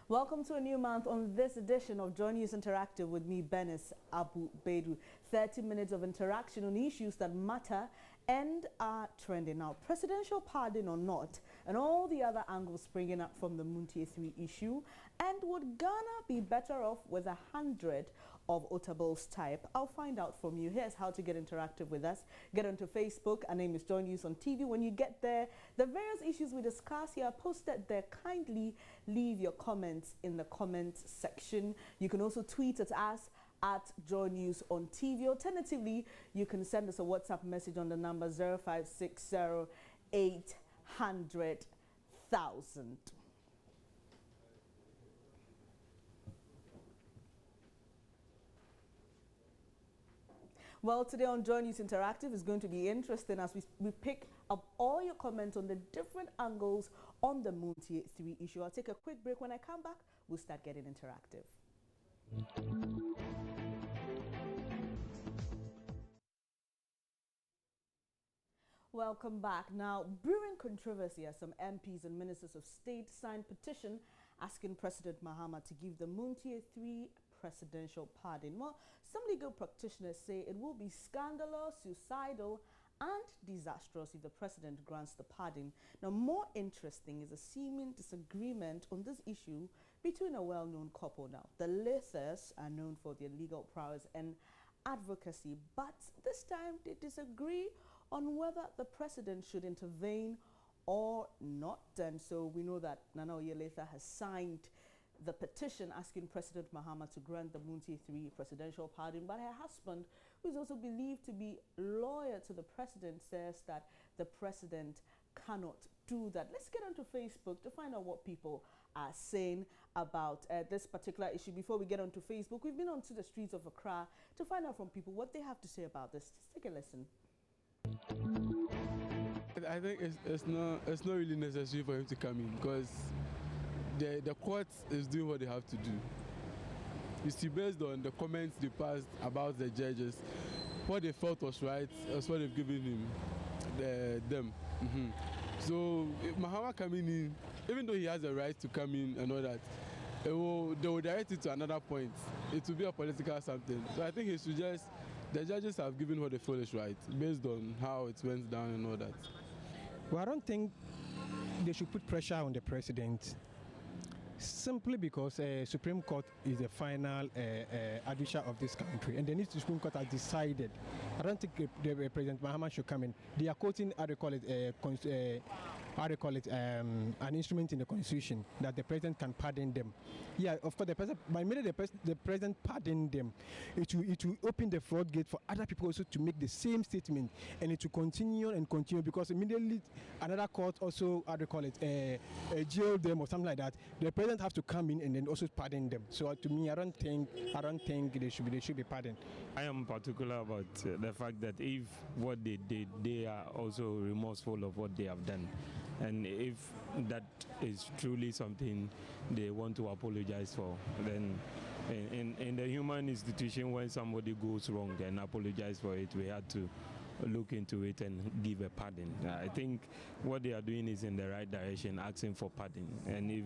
Welcome to a new month on this edition of Joy News Interactive with me, Benis Abu Bedu. 30 minutes of interaction on issues that matter and are trending now. Presidential pardon or not, and all the other angles springing up from the Montie 3 issue. And would Ghana be better off with 100 of Otabil's type? I'll find out from you. Here's how to get interactive with us. Get onto Facebook. Our name is Joy News on TV. When you get there, the various issues we discuss here are posted there. Kindly leave your comments in the comments section. You can also tweet at us at Joy News on TV. Alternatively, you can send us a WhatsApp message on the number 0560 800,000. Well, today on Joy News Interactive is going to be interesting as we pick up all your comments on the different angles on the Montie 3 issue. I'll take a quick break. When I come back, we'll start getting interactive. Welcome back. Now, brewing controversy as some MPs and ministers of state signed petition asking President Mahama to give the Montie 3 presidential pardon. Well, some legal practitioners say it will be scandalous, suicidal, and disastrous if the president grants the pardon. Now, more interesting is a seeming disagreement on this issue between a well-known couple now. The Lathers are known for their legal prowess and advocacy, but this time they disagree on whether the president should intervene or not. And so we know that Nana Oyeletha has signed the petition asking President Mahama to grant the Montie 3 presidential pardon, but her husband, who is also believed to be loyal to the president, says that the president cannot do that. Let's get onto Facebook to find out what people are saying about this particular issue. Before we get onto Facebook, we've been onto the streets of Accra to find out from people what they have to say about this. Let's take a listen. I think it's not really necessary for him to come in because the court is doing what they have to do. You see, based on the comments they passed about the judges, what they felt was right is what they've given him, them. So if Mahama coming in, even though he has a right to come in and all that, they will direct it to another point. It will be a political something. So I think he should just, the judges have given what they feel is right, based on how it went down and all that. Well, I don't think they should put pressure on the president, simply because Supreme Court is the final arbiter of this country, and the Supreme Court has decided. I don't think the President Mahama should come in. They are quoting, an instrument in the Constitution that the president can pardon them. Yeah, of course, by the president pardon them, it will open the floodgate for other people also to make the same statement, and it will continue because immediately another court also jail them or something like that. The president have to come in and then also pardon them. So to me, I don't think they should be pardoned. I am particular about the fact that if what they did, they are also remorseful of what they have done. And if that is truly something they want to apologize for, then in the human institution, when somebody goes wrong and apologize for it, we had to look into it and give a pardon. I think what they are doing is in the right direction, asking for pardon. And if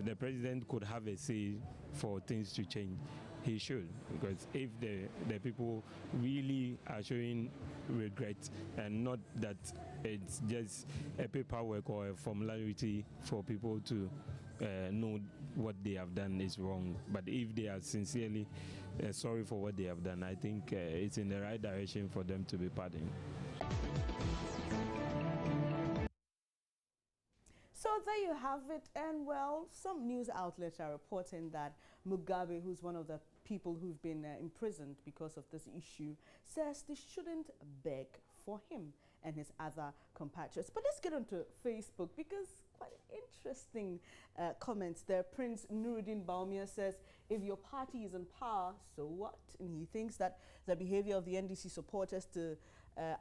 the president could have a say for things to change, he should, because if the people really are showing regret and not that it's just a paperwork or a formality for people to know what they have done is wrong, but if they are sincerely sorry for what they have done, I think it's in the right direction for them to be pardoned. So there you have it, and well, some news outlets are reporting that Mugabe, who's one of the people who've been imprisoned because of this issue, says they shouldn't beg for him and his other compatriots. But let's get onto Facebook because quite interesting comments there. Prince Nuruddin Baumia says, if your party is in power, so what? And he thinks that the behavior of the NDC supporters to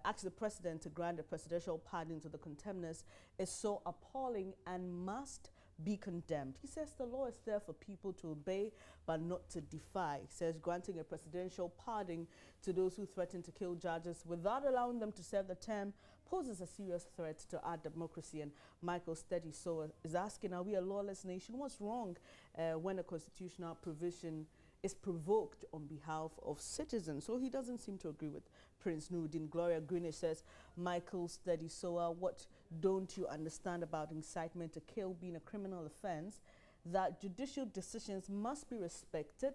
ask the president to grant a presidential pardon to the contemners is so appalling and must be condemned. He says the law is there for people to obey but not to defy. He says granting a presidential pardon to those who threaten to kill judges without allowing them to serve the term poses a serious threat to our democracy. And Michael Steady so is asking, are we a lawless nation? What's wrong when a constitutional provision is provoked on behalf of citizens? So he doesn't seem to agree with Prince Nuruddin. Gloria Greenish says, Michael Steady Soa, what don't you understand about incitement to kill being a criminal offense? That judicial decisions must be respected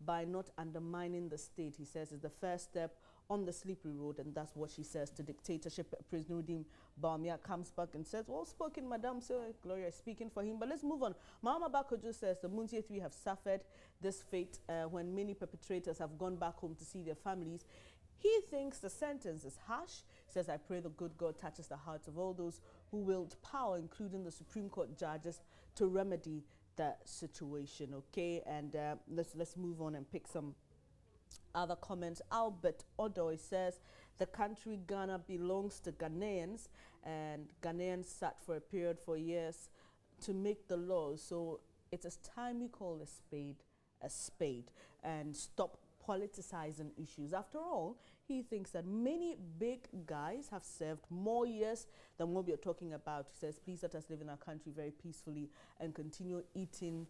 by not undermining the state, he says, is the first step on the slippery road, and that's what she says to dictatorship. Prince Nuruddin Bawumia comes back and says, well spoken, madam. So Gloria is speaking for him. But let's move on. Mahama Bakojo says the Montie 3 have suffered this fate when many perpetrators have gone back home to see their families. He thinks the sentence is harsh. He says, I pray the good God touches the hearts of all those who wield power, including the Supreme Court judges, to remedy that situation. Okay, and let's move on and pick some other comments. Albert Odoy says the country Ghana belongs to Ghanaians, and Ghanaians sat for a period for years to make the laws. So it is time we call a spade and stop politicizing issues. After all, he thinks that many big guys have served more years than what we are talking about. He says, please let us live in our country very peacefully and continue eating.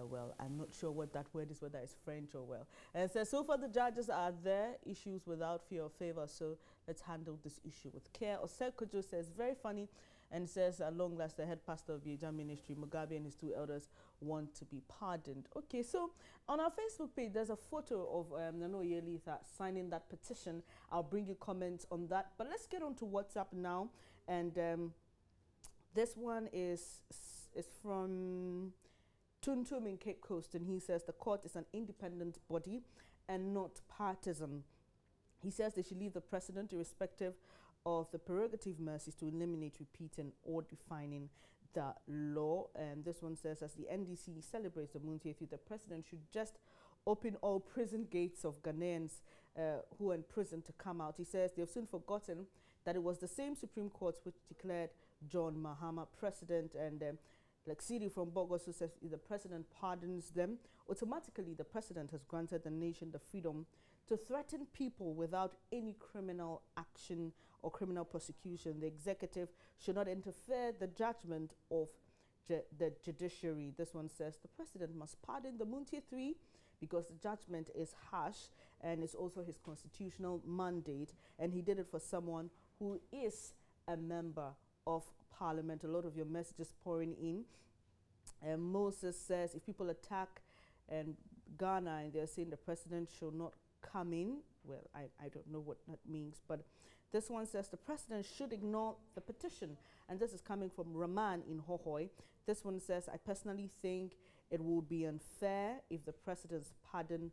Well, I'm not sure what that word is, whether it's French or well. And says, so far the judges are there, issues without fear or favor, so let's handle this issue with care. Osei Kojo says, very funny, and says, at long last, the head pastor of the Ejam ministry, Mugabe, and his 2 elders want to be pardoned. Okay, so on our Facebook page, there's a photo of Nano Yelitha signing that petition. I'll bring you comments on that. But let's get on to WhatsApp now. And this one is from Tuntum in Cape Coast, and he says the court is an independent body and not partisan. He says they should leave the precedent irrespective of the prerogative mercies to eliminate repeating or defining the law. And this one says, as the NDC celebrates the Montie 3, the president should just open all prison gates of Ghanaians who are in prison to come out. He says they've soon forgotten that it was the same Supreme Court which declared John Mahama president, and Lexidi from Bogos who says if the president pardons them, automatically the president has granted the nation the freedom to threaten people without any criminal action or criminal prosecution. The executive should not interfere the judgment of the judiciary. This one says the president must pardon the Montie 3 because the judgment is harsh and it's also his constitutional mandate, and he did it for someone who is a member of parliament. A lot of your messages pouring in. Moses says if people attack Ghana and they're saying the president should not come in, well, I don't know what that means, but this one says the president should ignore the petition, and this is coming from Raman in Hohoi. This one says, I personally think it would be unfair if the president's pardons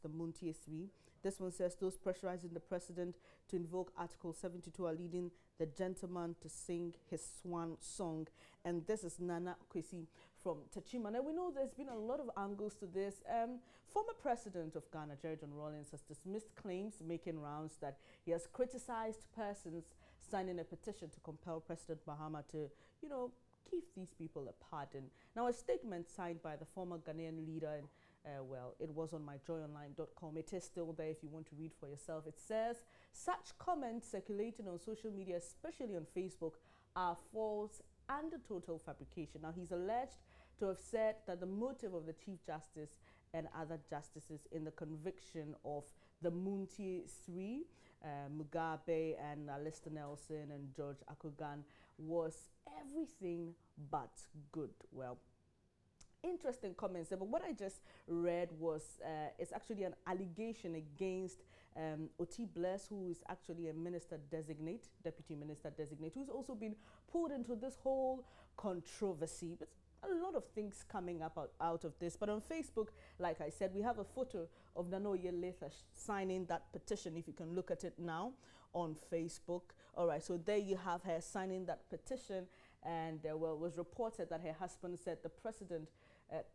the Montie 3. This one says those pressurizing the president to invoke Article 72 are leading the gentleman to sing his swan song. And this is Nana Kwesi from Tachima. Now, we know there's been a lot of angles to this. Former president of Ghana, Jerry John Rawlings, has dismissed claims making rounds that he has criticized persons signing a petition to compel President Mahama to, give these people a pardon. Now, a statement signed by the former Ghanaian leader, and well, it was on myjoyonline.com. It is still there if you want to read for yourself. It says, such comments circulating on social media, especially on Facebook, are false and a total fabrication. Now, he's alleged to have said that the motive of the Chief Justice and other justices in the conviction of the Montie 3, Mugabe and Alistair Nelson and George Akugan, was everything but good. Well, interesting comments there, but what I just read was it's actually an allegation against Otabil, who is actually a minister designate, deputy minister designate, who's also been pulled into this whole controversy. But a lot of things coming up out of this. But on Facebook, like I said, we have a photo of Nanoye Letha signing that petition, if you can look at it now on Facebook. All right, so there you have her signing that petition, and well, it was reported that her husband said the president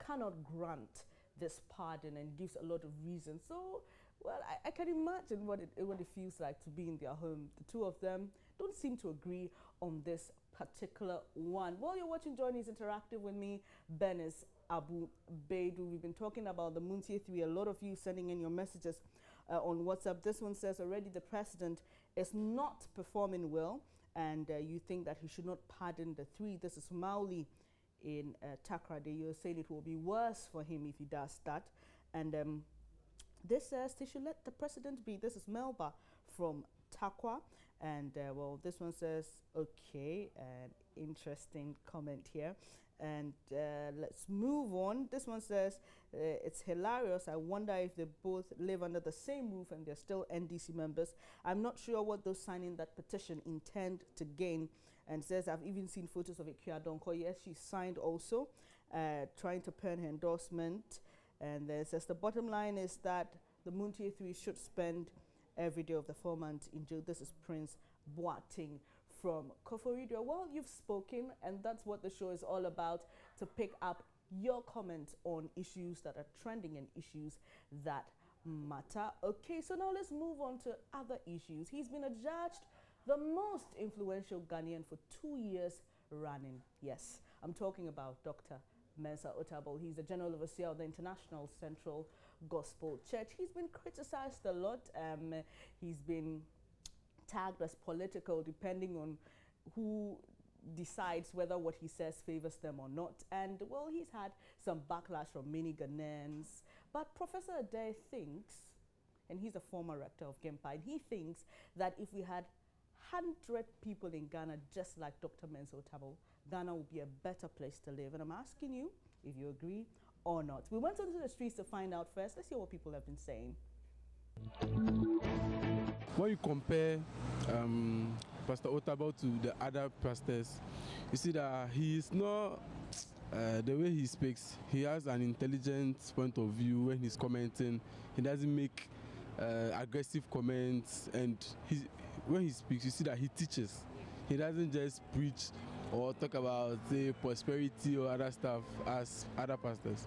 cannot grant this pardon and gives a lot of reasons. So, well, I can imagine what it feels like to be in their home. The two of them don't seem to agree on this particular one. While you're watching Journeys Interactive with me, Benis Abu Beidu, we've been talking about the Montie 3. A lot of you sending in your messages on WhatsApp. This one says already the president is not performing well, and you think that he should not pardon the 3. This is Mauli in Takrade. You're saying it will be worse for him if he does that. And this says they should let the president be. This is Melba from Takwa. And well, this one says, okay, an interesting comment here. And let's move on. This one says, it's hilarious. I wonder if they both live under the same roof and they're still NDC members. I'm not sure what those signing that petition intend to gain. And says, I've even seen photos of Ikea Donko. Yes, she signed also, trying to pen her endorsement. And then says, the bottom line is that the Montie 3 should spend every day of the 4 months in jail. This is Prince Boateng from Koforidio. Well, you've spoken, and that's what the show is all about, to pick up your comments on issues that are trending and issues that matter. Okay, so now let's move on to other issues. He's been adjudged the most influential Ghanaian for 2 years running. Yes, I'm talking about Dr. Mensa Otabil. He's the General Overseer of the International Central Gospel Church. He's been criticized a lot. He's been tagged as political, depending on who decides whether what he says favors them or not. And well, he's had some backlash from many Ghanaians. But Professor Adair thinks, and he's a former rector of Gempa, and he thinks that if we had 100 people in Ghana just like Dr. Mensa Otabil, Ghana would be a better place to live. And I'm asking you if you agree or not. We went onto the streets to find out first. Let's hear what people have been saying. When you compare Pastor Otabil to the other pastors, you see that he is not, the way he speaks, he has an intelligent point of view when he's commenting. He doesn't make aggressive comments, and when he speaks, you see that he teaches. He doesn't just preach or talk about, say, prosperity or other stuff as other pastors.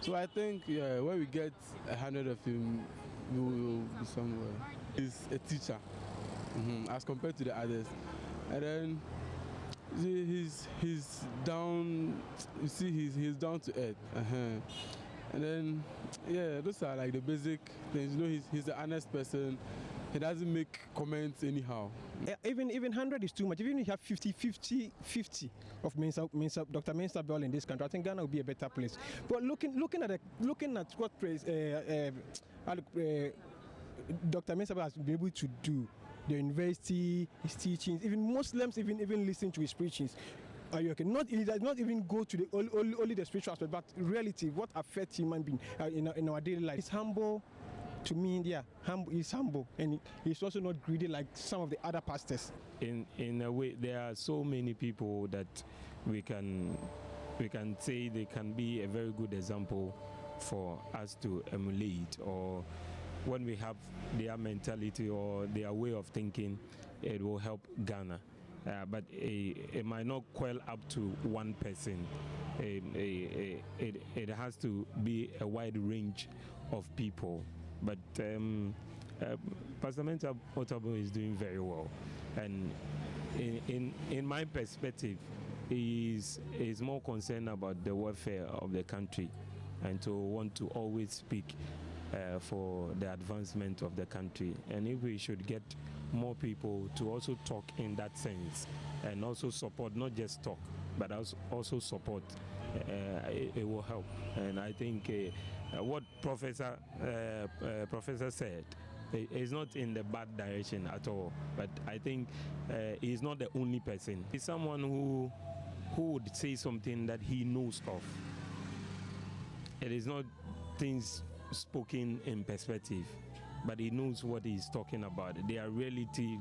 So I think, yeah, when we get 100 of him, we will be somewhere. He's a teacher, as compared to the others. And then he's down. You see, he's down to earth. And then, yeah, those are like the basic things. You know, he's an honest person. He doesn't make comments anyhow. Even 100 is too much. Even if you have 50 of Dr. Mensa Otabil in this country, I think Ghana will be a better place. But looking at what Dr. Mensa Otabil has been able to do, the university, his teachings, even Muslims even listen to his preachings. He does not even go to the only the spiritual aspect, but reality, what affects human being in our daily life. He's humble. To me, yeah, he's humble, and he's also not greedy like some of the other pastors. In a way, there are so many people that we can say they can be a very good example for us to emulate, or when we have their mentality or their way of thinking, it will help Ghana. But it might not quell up to one person. It has to be a wide range of people. But Pastor Mensa Otabil is doing very well, and in my perspective, he is more concerned about the welfare of the country, and to want to always speak for the advancement of the country. And if we should get more people to also talk in that sense, and also support, not just talk, but also support, it will help. And I think what Professor said is not in the bad direction at all. But I think he's not the only person. He's someone who would say something that he knows of. It is not things spoken in perspective, but he knows what he's talking about. They are reality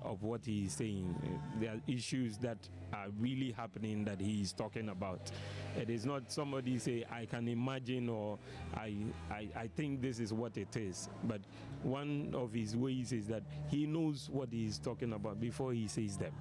of what he is saying. There are issues that are really happening that he is talking about. It is not somebody say, I can imagine, or I think this is what it is. But one of his ways is that he knows what he is talking about before he says them.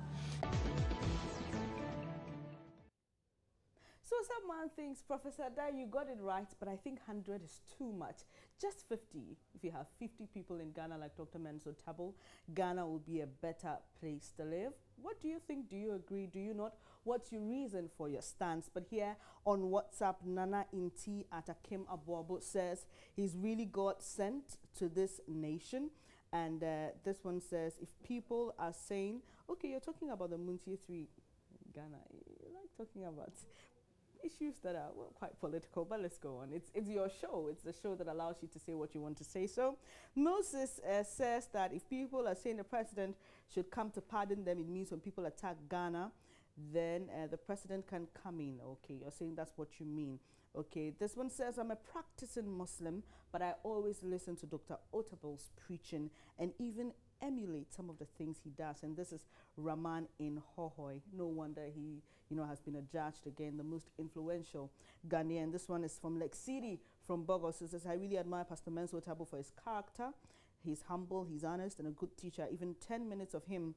So someone thinks, Professor Adair, you got it right, but I think 100 is too much. Just 50. If you have 50 people in Ghana like Dr. Mensa Otabil, Ghana will be a better place to live. What do you think? Do you agree? Do you not? What's your reason for your stance? But here on WhatsApp, Nana Inti at Akim Abuabo says he's really God sent to this nation. And this one says, if people are saying, okay, you're talking about the Montie 3 Ghana, you like talking about issues that are, well, quite political, but let's go on. It's your show. It's the show that allows you to say what you want to say. So Moses says that if people are saying the president should come to pardon them, it means when people attack Ghana, then the president can come in. Okay, you're saying that's what you mean. Okay, this one says, I'm a practicing Muslim, but I always listen to Dr. Otabil's preaching and even emulate some of the things he does. And this is Rahman in Hohoi. No wonder he, has been adjudged again, the most influential Ghanaian. This one is from Lake City, from Bogos. It says, I really admire Pastor Mensa Otabil for his character. He's humble, he's honest, and a good teacher. Even 10 minutes of him,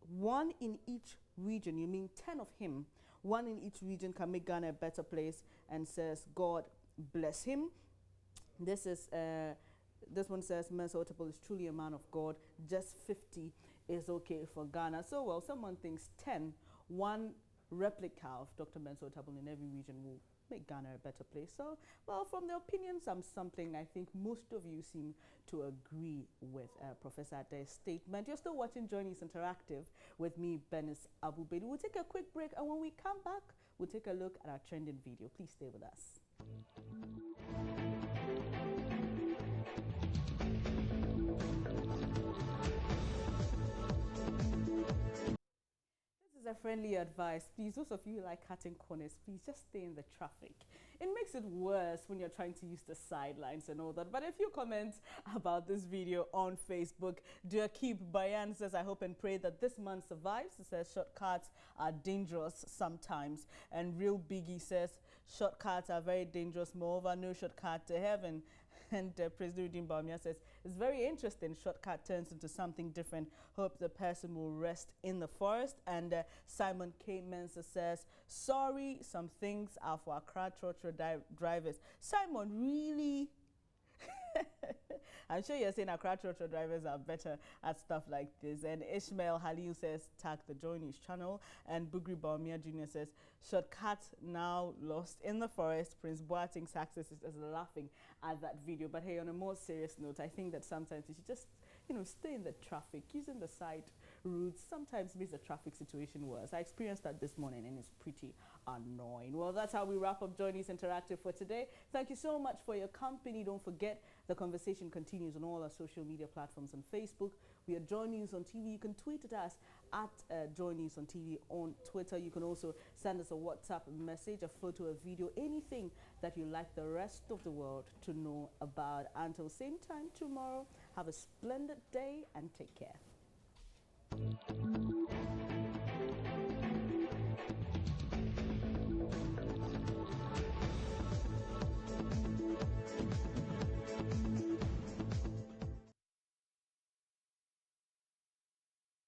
one in each region, you mean 10 of him, one in each region can make Ghana a better place, and says, God bless him. This is this one says, Mensa Otabil is truly a man of God. Just 50 is okay for Ghana. So, well, someone thinks 10, one replica of Dr. Mensa Otabil in every region will make Ghana a better place. So, well, from the opinions, something I think most of you seem to agree with Professor Ade's statement. You're still watching Joy News Interactive with me, Benis Abubedi. We'll take a quick break, and when we come back, we'll take a look at our trending video. Please stay with us. A friendly advice, please, those of you who like cutting corners, please just stay in the traffic. It makes it worse when you're trying to use the sidelines and all that. But if you comment about this video on Facebook, Keep Bayan says, I hope and pray that this man survives. It says shortcuts are dangerous sometimes. And Real Biggie says shortcuts are very dangerous, moreover no shortcut to heaven. And President Udin Baumia says, it's very interesting. Shortcut turns into something different. Hope the person will rest in the forest. And Simon K. Mensa says, sorry, some things are for Accra Trotro drivers. Simon, really? I'm sure you're saying Accra Trotro drivers are better at stuff like this. And Ishmael Halil says, tag the Joy News channel. And Bugri Baumia Jr. says, shortcut now lost in the forest. Prince Boateng's success is laughing at that video. But hey, on a more serious note, I think that sometimes you should just, stay in the traffic. Using the side routes sometimes makes the traffic situation worse. I experienced that this morning, and it's pretty annoying. Well, that's how we wrap up Joy News Interactive for today. Thank you so much for your company. Don't forget, the conversation continues on all our social media platforms. On Facebook, we are Joy News on TV. You can tweet at us at Joy News on TV on Twitter. You can also send us a WhatsApp message, a photo, a video, anything that you like the rest of the world to know about. Until same time tomorrow, have a splendid day and take care.